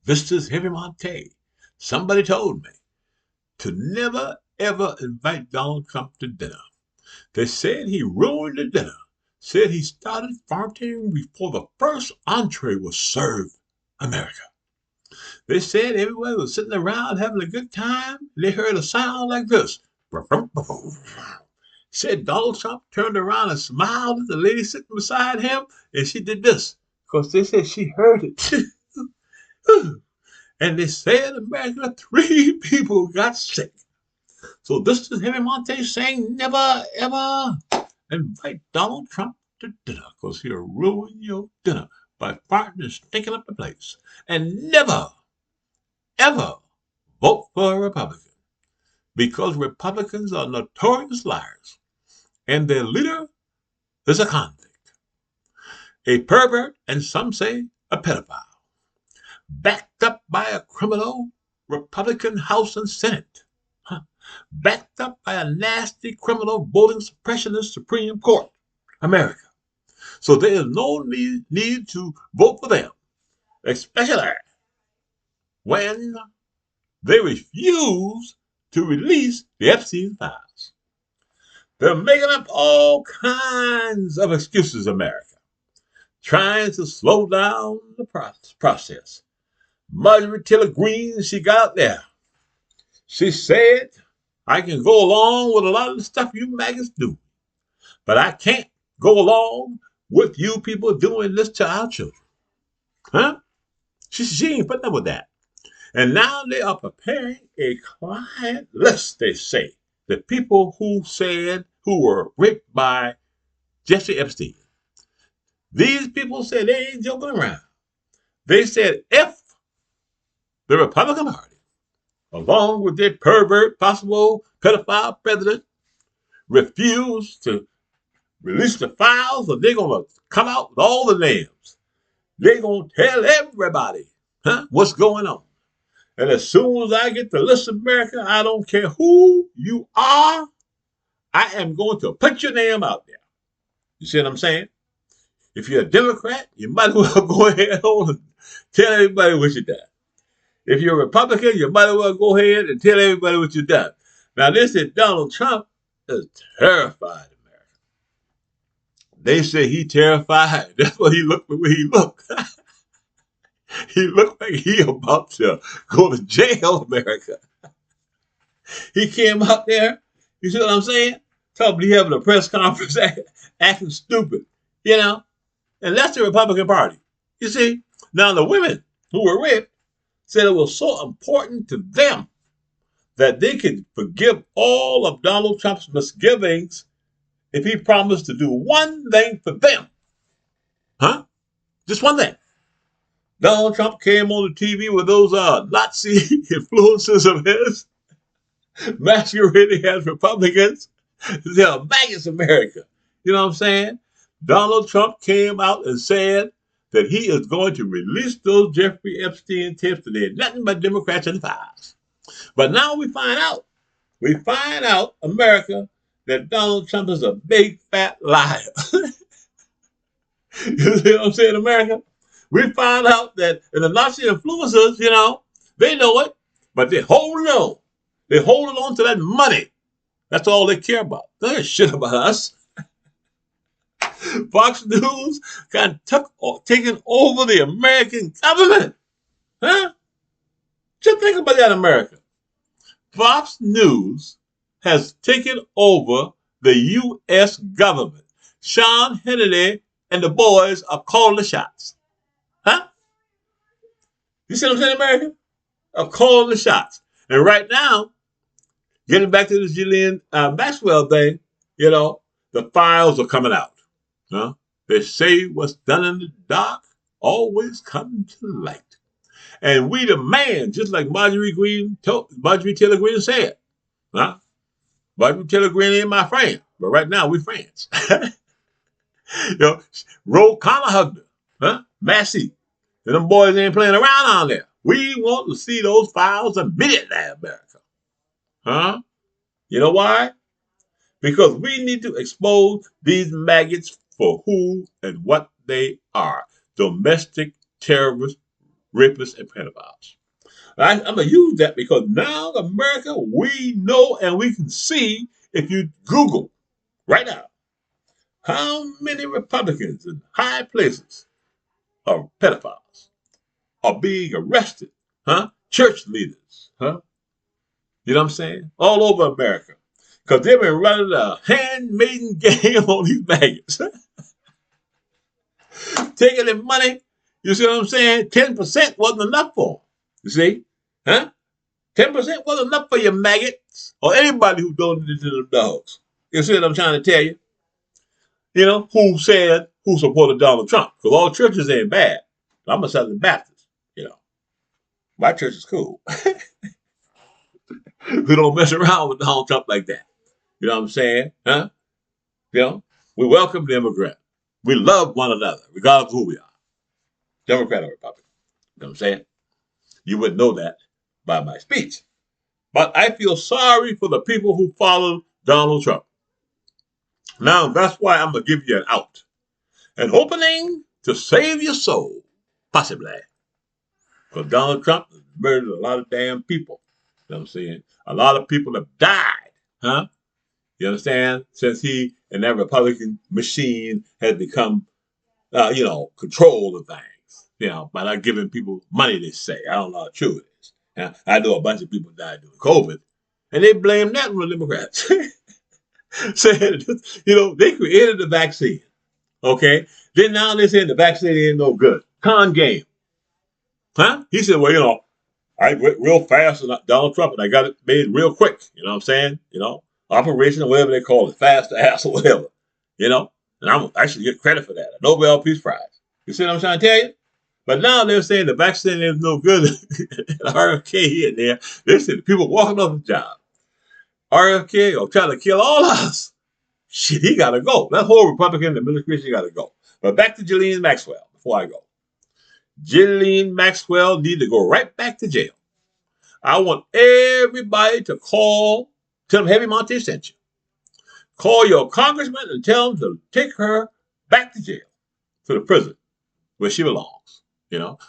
Vistas Heavy Monte. Somebody told me to never, ever invite Donald Trump to dinner. They said he ruined the dinner. Said he started farting before the first entree was served America. They said everybody was sitting around having a good time. They heard a sound like this. Said Donald Trump turned around and smiled at the lady sitting beside him, and she did this. Because they said she heard it. And they said in America, 3 people got sick. So this is Henry Monte saying never, ever invite Donald Trump to dinner because he'll ruin your dinner by farting and stinking up the place. And never, ever vote for a Republican because Republicans are notorious liars and their leader is a convict, a pervert, and some say a pedophile, backed up by a criminal Republican House and Senate, backed up by a nasty criminal voting suppressionist Supreme Court, America. So there is no need to vote for them, especially when they refuse to release the Epstein files. They're making up all kinds of excuses, America, trying to slow down the process. Marjorie Taylor Greene, she got out there. She said, I can go along with a lot of the stuff you maggots do, but I can't go along with you people doing this to our children. Huh? She ain't putting up with that. And now they are preparing a client list, they say. The people who were raped by Jeffrey Epstein. These people said they ain't joking around. They said if the Republican Party, along with their pervert, possible pedophile president, refuse to release the files, or they're going to come out with all the names. They're going to tell everybody what's going on. And as soon as I get the list of America, I don't care who you are, I am going to put your name out there. You see what I'm saying? If you're a Democrat, you might as well go ahead and tell everybody what you done. If you're a Republican, you might as well go ahead and tell everybody what you done. Now, this is Donald Trump is terrified of America. They say he terrified. That's what he looked the way he looked. He looked like he about to go to jail, America. He came out there, you see what I'm saying? Talking he having a press conference acting stupid, you know? And that's the Republican Party. You see? Now the women who were raped said it was so important to them that they could forgive all of Donald Trump's misgivings if he promised to do one thing for them. Huh? Just one thing. Donald Trump came on the TV with those Nazi influences of his, masquerading as Republicans. They're maggots America. You know what I'm saying? Donald Trump came out and said that he is going to release those Jeffrey Epstein tapes, and they're nothing but Democrats in the files. But now we find out, America, that Donald Trump is a big fat liar. You see what I'm saying, America? We find out that the Nazi influencers, they know it, but they're holding on. They're holding on to that money. That's all they care about. They don't shit about us. Fox News got taken over the American government. Huh? Just think about that, America. Fox News has taken over the U.S. government. Sean Hannity and the boys are calling the shots. Huh? You see what I'm saying, America? Are calling the shots. And right now, getting back to this Ghislaine Maxwell thing, the files are coming out. Huh? They say what's done in the dark always comes to light. And we demand, just like Marjorie Taylor Greene said, huh? Marjorie Taylor Greene ain't my friend, but right now we friends. Ro Khanna hugged her, huh? Massey. And them boys ain't playing around on there. We want to see those files immediately, America. Huh? You know why? Because we need to expose these maggots for who and what they are. Domestic terrorist rapists, and pedophiles. I'm going to use that because now America, we know and we can see if you Google right now how many Republicans in high places are pedophiles, are being arrested, huh? Church leaders, huh? You know what I'm saying? All over America. Because they've been running a handmaiden game on these maggots. Taking their money, you see what I'm saying? 10% wasn't enough for them. You see? Huh? 10% wasn't enough for your maggots or anybody who donated to the dogs. You see what I'm trying to tell you? You know, who supported Donald Trump? Because all churches ain't bad. I'm a Southern Baptist. You know, my church is cool. We don't mess around with Donald Trump like that. You know what I'm saying? Huh? You know, we welcome the immigrant. We love one another, regardless of who we are. Democrat or Republican. You know what I'm saying? You wouldn't know that by my speech. But I feel sorry for the people who followed Donald Trump. Now, that's why I'm going to give you an out. An opening to save your soul, possibly. Because Donald Trump has murdered a lot of damn people. You know what I'm saying? A lot of people have died. Huh? You understand? Since he and that Republican machine has become, control of things. You know, by not giving people money, they say. I don't know how true it is. I know a bunch of people died during COVID, and they blame that on the Democrats. Saying, they created the vaccine. Okay? Then now they're saying the vaccine ain't no good. Con game. Huh? He said, well, I went real fast and Donald Trump, and I got it made real quick. You know what I'm saying? Operation or whatever they call it, fast ass or whatever. And I'm actually get credit for that. A Nobel Peace Prize. You see what I'm trying to tell you? But now they're saying the vaccine is no good. RFK here and there. They said people walking off the job. RFK or trying to kill all of us. Shit, he got to go. That whole Republican administration got to go. But back to Ghislaine Maxwell before I go. Ghislaine Maxwell need to go right back to jail. I want everybody to tell them Heavy Monte sent you. Call your congressman and tell them to take her back to jail, to the prison where she belongs.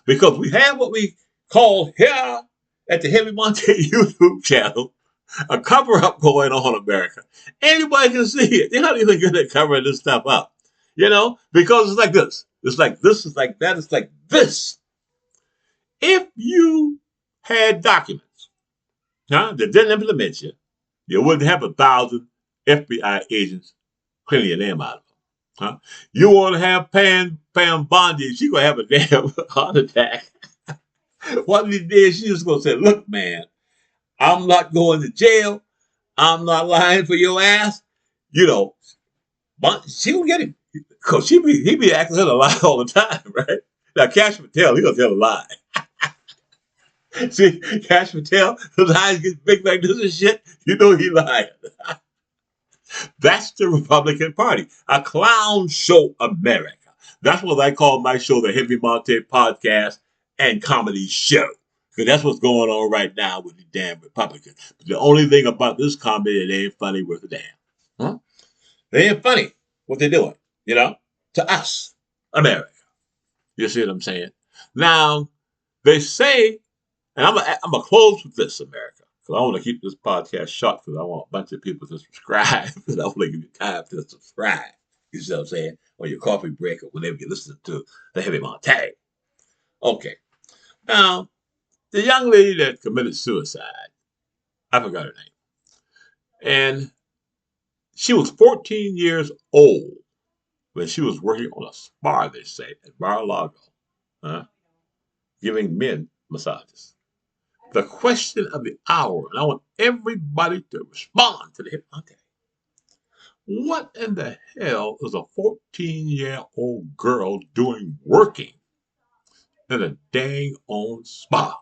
Because we have what we call here at the Heavy Monte YouTube channel a cover-up going on in America. Anybody can see it. They're not even good at covering this stuff up. Because it's like this. It's like this. It's like that. It's like this. If you had documents that didn't implement you, you wouldn't have 1,000 FBI agents cleaning your name out of them. Huh? You want to have Pam Bondi, she's going to have a damn heart attack. One of these days, she's just going to say, look, man, I'm not going to jail. I'm not lying for your ass. But she will get him. Because he be acting her a lie all the time, right? Now, Cash Patel, he going to tell a lie. See, Cash Patel, his eyes get big like this and shit. You know he lying. That's the Republican Party. A clown show America. That's what I call my show, the Heavy Monte Podcast and Comedy Show. Because that's what's going on right now with the damn Republicans. But the only thing about this comedy, it ain't funny worth a damn. Huh? They ain't funny what they're doing, to us, America. You see what I'm saying? Now, they say, and I'm gonna close with this, America, because I want to keep this podcast short because I want a bunch of people to subscribe. Because I want to give you time to subscribe. You see what I'm saying? On your coffee break or whenever you listen to the Heavy Monte. Okay. Now, the young lady that committed suicide, I forgot her name. And she was 14 years old when she was working on a spa, they say, at Marala, giving men massages. The question of the hour, and I want everybody to respond to the Heavy Monte. What in the hell is a 14-year-old girl doing working in a dang on spa?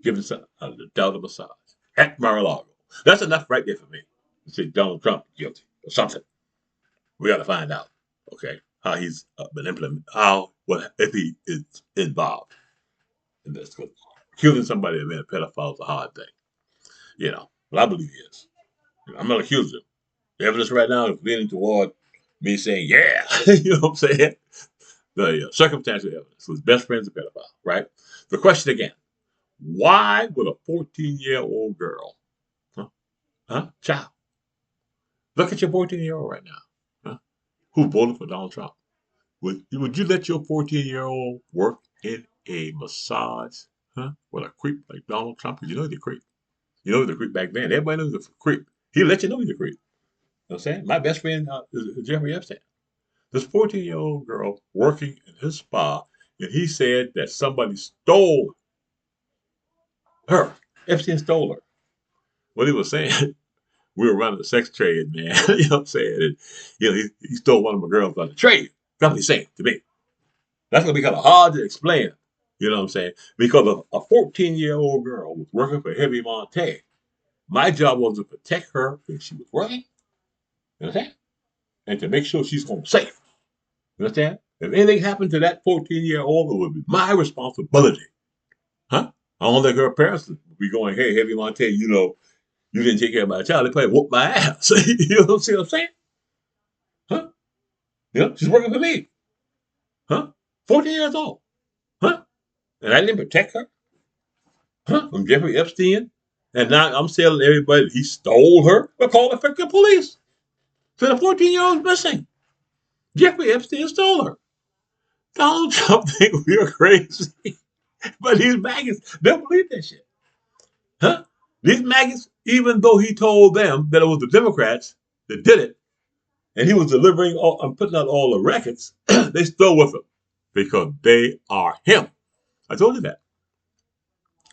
Giving a Delta massage at Mar-a-Lago. That's enough right there for me to say Donald Trump is guilty or something. We got to find out, okay, how he's been implemented, if he is involved in this. Accusing somebody of being a pedophile is a hard thing, but I believe he is. I'm not accusing him. The evidence right now is leaning toward me saying, yeah, you know what I'm saying? the circumstantial evidence. His best friend's a pedophile, right? The question again: why would a 14-year-old girl, child, look at your 14-year-old right now, who voted for Donald Trump? Would you let your 14-year-old work in a massage, with a creep like Donald Trump? Because you know he's a creep. You know he's a creep back then. Everybody knows he's a creep. He'll let you know he's a creep. You know what I'm saying? My best friend is Jeffrey Epstein. This 14-year-old girl working in his spa, and he said that somebody stole her. Epstein stole her. What he was saying, we were running the sex trade, man. You know what I'm saying? And, he stole one of my girls on the trade. That's what he's saying to me. That's going to be kind of hard to explain. You know what I'm saying? Because a 14-year-old girl was working for Heavy Monte. My job was to protect her when she was working. You understand? And to make sure she's home safe. You understand? If anything happened to that 14-year-old, it would be my responsibility. I don't think her parents would be going, hey, Heavy Monte, you didn't take care of my child. They probably whooped my ass. You know what I'm saying? She's working for me. 14 years old. And I didn't protect her. From Jeffrey Epstein. And now I'm telling everybody he stole her. But call the freaking police. So the 14-year-old's missing. Jeffrey Epstein stole her. Donald Trump thinks we're crazy. But these maggots don't believe that shit. These maggots, even though he told them that it was the Democrats that did it, and he was delivering and putting out all the records, they still with him because they are him. I told you that.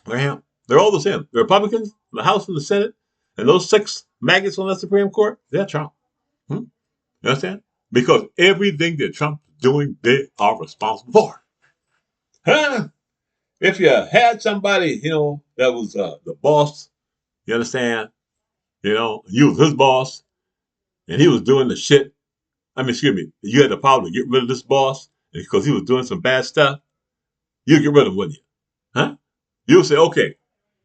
They're him. They're all the same. The Republicans, the House and the Senate, and those 6 maggots on the Supreme Court, they're Trump. You understand? Because everything that Trump's doing, they are responsible for. If you had somebody, that was the boss, you understand? You was his boss, and he was doing the shit. Excuse me, you had the power to get rid of this boss because he was doing some bad stuff. You'd get rid of him, wouldn't you? You would say, okay,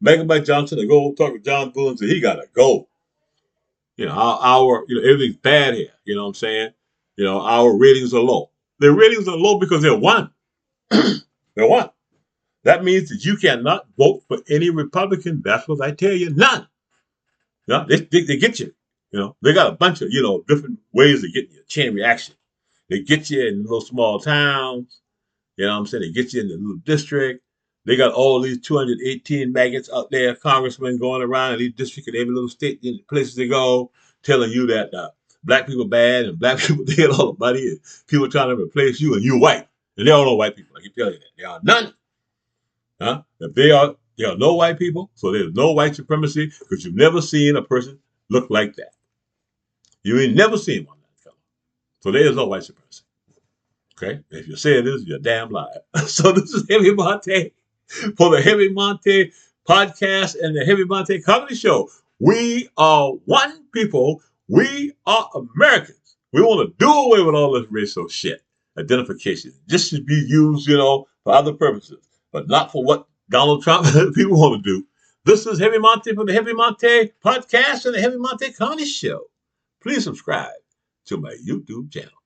Megan Mike Johnson, and go talk to John Bull and say he gotta go. Everything's bad here. You know what I'm saying? Our ratings are low. The ratings are low because they're one. They're one. That means that you cannot vote for any Republican. That's what I tell you. None. They get you. They got a bunch of, different ways of getting you. Chain reaction. They get you in little small towns. You know what I'm saying? They get you in the little district. They got all these 218 maggots out there, congressmen going around in these districts in every little state, in the places they go, telling you that black people bad and black people get all the money and people trying to replace you and you white. And they all know white people. I can tell you that. They are none. If there are no white people, so there's no white supremacy because you've never seen a person look like that. You ain't never seen one that color. So there is no white supremacy. Okay? If you say it is, you're a damn liar. So this is Heavy Monte for the Heavy Monte podcast and the Heavy Monte Comedy Show. We are one people. We are Americans. We want to do away with all this racial shit. Identification. This should be used, for other purposes, but not for what Donald Trump and people want to do. This is Heavy Monte for the Heavy Monte podcast and the Heavy Monte Comedy Show. Please subscribe to my YouTube channel.